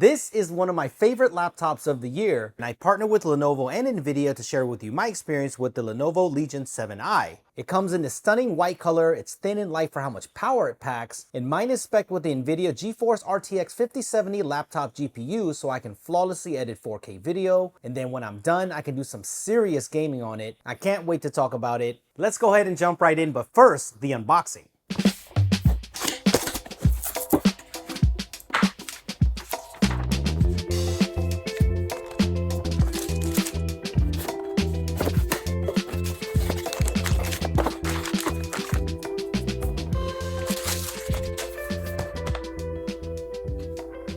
This is one of my favorite laptops of the year, and I partnered with Lenovo and NVIDIA to share with you my experience with the Lenovo Legion 7i. It comes in this stunning white color, it's thin and light for how much power it packs, and mine is spec'd with the NVIDIA GeForce RTX 5070 laptop GPU so I can flawlessly edit 4K video, and then when I'm done, I can do some serious gaming on it. I can't wait to talk about it. Let's go ahead and jump right in, but first, the unboxing.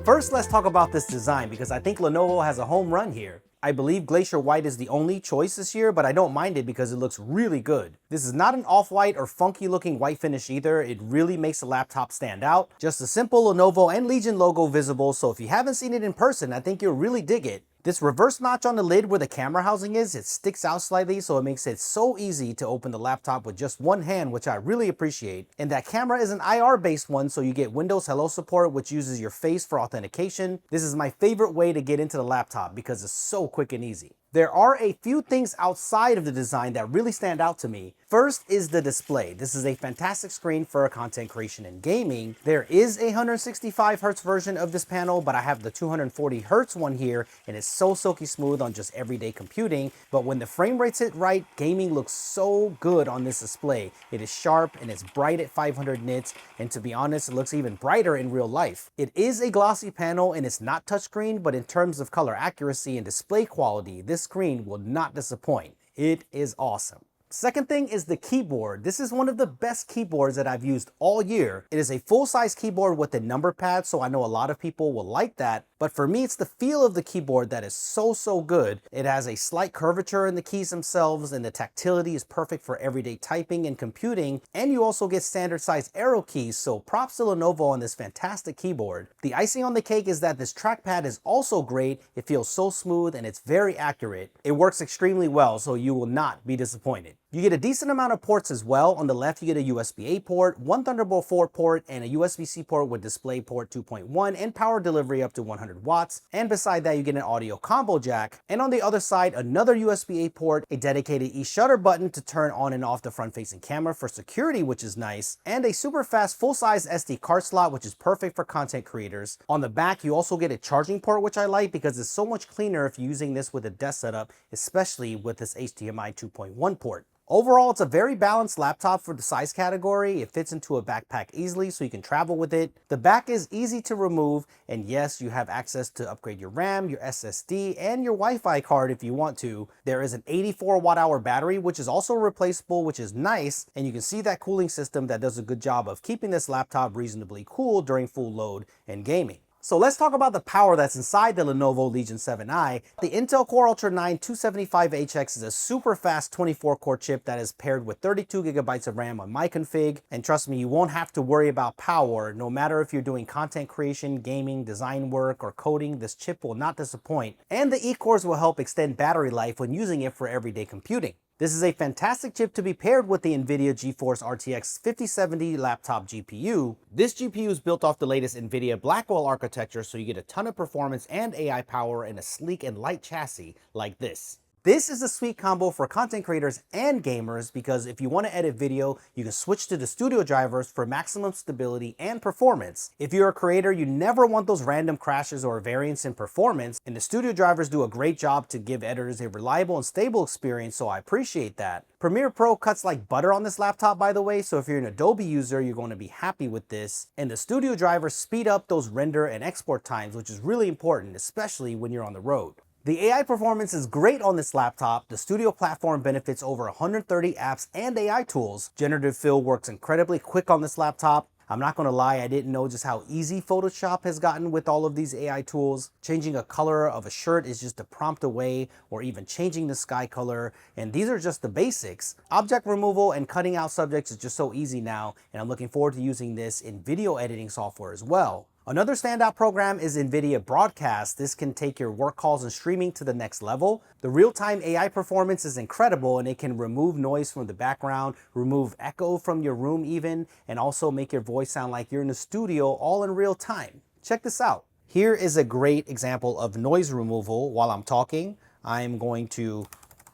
First, let's talk about this design because I think Lenovo has a home run here. I believe Glacier White is the only choice this year, but I don't mind it because it looks really good. This is not an off-white or funky looking white finish either. It really makes the laptop stand out. Just a simple Lenovo and Legion logo visible, so if you haven't seen it in person, I think you'll really dig it. This reverse notch on the lid where the camera housing is, it sticks out slightly, so it makes it so easy to open the laptop with just one hand, which I really appreciate. And that camera is an IR-based one, so you get Windows Hello support, which uses your face for authentication. This is my favorite way to get into the laptop because it's so quick and easy. There are a few things outside of the design that really stand out to me. First is the display. This is a fantastic screen for content creation and gaming. There is a 165Hz version of this panel, but I have the 240Hz one here, and it's so silky smooth on just everyday computing. But when the frame rate's hit right, gaming looks so good on this display. It is sharp and it's bright at 500 nits, and to be honest, it looks even brighter in real life. It is a glossy panel and it's not touchscreen, but in terms of color accuracy and display quality, this screen will not disappoint. It is awesome. Second thing is the keyboard. This is one of the best keyboards that I've used all year. It is a full-size keyboard with a number pad, so I know a lot of people will like that. But for me, it's the feel of the keyboard that is so good. It has a slight curvature in the keys themselves, and the tactility is perfect for everyday typing and computing. And you also get standard size arrow keys, so props to Lenovo on this fantastic keyboard. The icing on the cake is that this trackpad is also great. It feels so smooth and it's very accurate. It works extremely well, so you will not be disappointed. You get a decent amount of ports as well. On the left, you get a USB-A port, one Thunderbolt 4 port, and a USB-C port with DisplayPort 2.1 and power delivery up to 100 watts. And beside that, you get an audio combo jack. And on the other side, another USB-A port, a dedicated e-shutter button to turn on and off the front-facing camera for security, which is nice, and a super fast full-size SD card slot, which is perfect for content creators. On the back, you also get a charging port, which I like because it's so much cleaner if you're using this with a desk setup, especially with this HDMI 2.1 port. Overall, it's a very balanced laptop for the size category. It fits into a backpack easily so you can travel with it. The back is easy to remove, and yes, you have access to upgrade your RAM, your SSD, and your Wi-Fi card if you want to. There is an 84 watt-hour battery, which is also replaceable, which is nice, and you can see that cooling system that does a good job of keeping this laptop reasonably cool during full load and gaming. So let's talk about the power that's inside the Lenovo Legion 7i. The Intel Core Ultra 9 275HX is a super fast 24-core chip that is paired with 32 gigabytes of RAM on my config. And trust me, you won't have to worry about power. No matter if you're doing content creation, gaming, design work, or coding, this chip will not disappoint. And the E-cores will help extend battery life when using it for everyday computing. This is a fantastic chip to be paired with the NVIDIA GeForce RTX 5070 laptop GPU. This GPU is built off the latest NVIDIA Blackwell architecture, so you get a ton of performance and AI power in a sleek and light chassis like this. This is a sweet combo for content creators and gamers because if you want to edit video, you can switch to the studio drivers for maximum stability and performance. If you're a creator, you never want those random crashes or variance in performance, and the studio drivers do a great job to give editors a reliable and stable experience, so I appreciate that. Premiere Pro cuts like butter on this laptop, by the way, so if you're an Adobe user, you're going to be happy with this. And the studio drivers speed up those render and export times, which is really important, especially when you're on the road. The AI performance is great on this laptop. The Studio platform benefits over 130 apps and AI tools. Generative Fill works incredibly quick on this laptop. I'm not gonna lie, I didn't know just how easy Photoshop has gotten with all of these AI tools. Changing a color of a shirt is just a prompt away, or even changing the sky color, and these are just the basics. Object removal and cutting out subjects is just so easy now, and I'm looking forward to using this in video editing software as well. Another standout program is NVIDIA Broadcast. This can take your work calls and streaming to the next level. The real-time AI performance is incredible, and it can remove noise from the background, remove echo from your room even, and also make your voice sound like you're in the studio all in real time. Check this out. Here is a great example of noise removal while I'm talking. I'm going to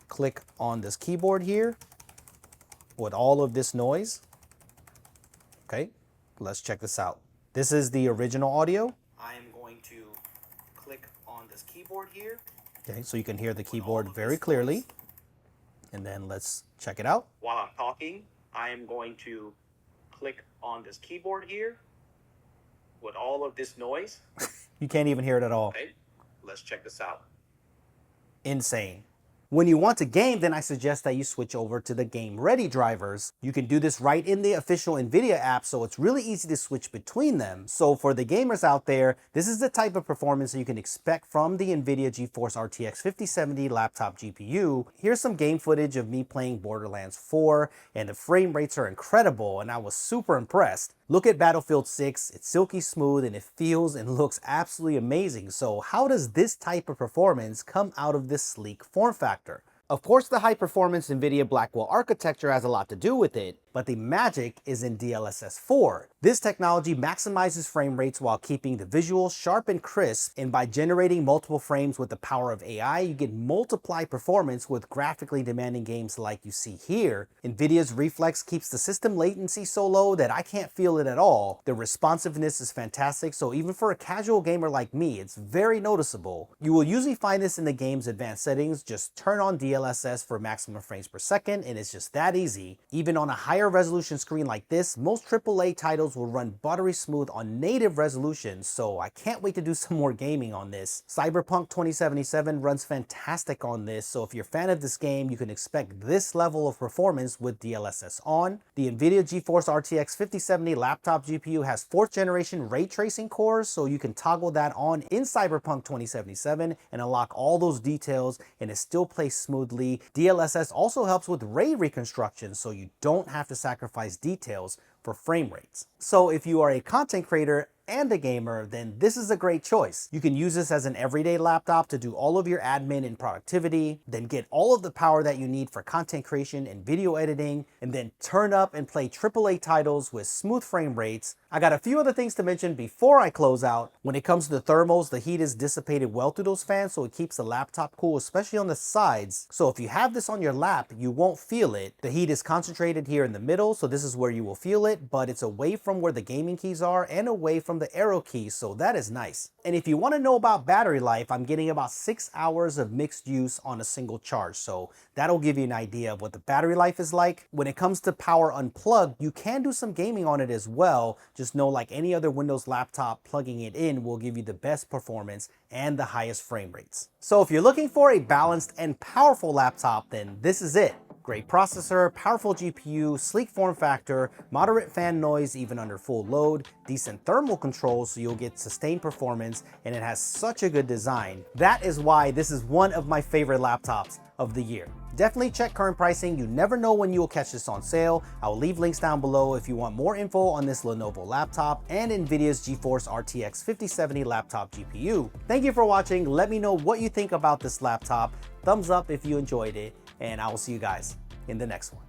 click on this keyboard here with all of this noise. Okay, let's check this out. This is the original audio. I'm going to click on this keyboard here. Okay, so you can hear the keyboard very clearly. And then let's check it out. While I'm talking, I am going to click on this keyboard here with all of this noise. You can't even hear it at all. Okay, let's check this out. Insane. When you want to game, then I suggest that you switch over to the Game Ready drivers. You can do this right in the official NVIDIA app, so it's really easy to switch between them. So for the gamers out there, this is the type of performance that you can expect from the NVIDIA GeForce RTX 5070 laptop GPU. Here's some game footage of me playing Borderlands 4, and the frame rates are incredible, and I was super impressed. Look at Battlefield 6, it's silky smooth and it feels and looks absolutely amazing. So how does this type of performance come out of this sleek form factor? Of course, the high performance NVIDIA Blackwell architecture has a lot to do with it, but the magic is in DLSS 4. This technology maximizes frame rates while keeping the visuals sharp and crisp, and by generating multiple frames with the power of AI, you get multiplied performance with graphically demanding games like you see here. NVIDIA's Reflex keeps the system latency so low that I can't feel it at all. The responsiveness is fantastic, so even for a casual gamer like me, it's very noticeable. You will usually find this in the game's advanced settings. Just turn on DLSS for maximum frames per second, and it's just that easy. Even on a higher resolution screen like this, most AAA titles will run buttery smooth on native resolution, so I can't wait to do some more gaming on this. Cyberpunk 2077 runs fantastic on this, so if you're a fan of this game, you can expect this level of performance with DLSS on. The NVIDIA GeForce RTX 5070 laptop GPU has 4th generation ray tracing cores, so you can toggle that on in Cyberpunk 2077 and unlock all those details, and it still plays smoothly. DLSS also helps with ray reconstruction, so you don't have to sacrifice details for frame rates. So if you are a content creator and a gamer, then this is a great choice. You can use this as an everyday laptop to do all of your admin and productivity, then get all of the power that you need for content creation and video editing, and then turn up and play AAA titles with smooth frame rates. I got a few other things to mention before I close out. When it comes to the thermals, the heat is dissipated well through those fans, so it keeps the laptop cool, especially on the sides. So if you have this on your lap, you won't feel it. The heat is concentrated here in the middle, so this is where you will feel it, but it's away from where the gaming keys are and away from the arrow keys, so that is nice. And if you want to know about battery life, I'm getting about 6 hours of mixed use on a single charge, so that'll give you an idea of what the battery life is like. When it comes to power unplugged, you can do some gaming on it as well. Just know, like any other Windows laptop, plugging it in will give you the best performance and the highest frame rates. So if you're looking for a balanced and powerful laptop, then this is it. Great processor, powerful GPU, sleek form factor, moderate fan noise even under full load, decent thermal control so you'll get sustained performance, and it has such a good design. That is why this is one of my favorite laptops of the year. Definitely check current pricing. You never know when you will catch this on sale. I will leave links down below if you want more info on this Lenovo laptop and NVIDIA's GeForce RTX 5070 laptop GPU. Thank you for watching. Let me know what you think about this laptop. Thumbs up if you enjoyed it, and I will see you guys in the next one.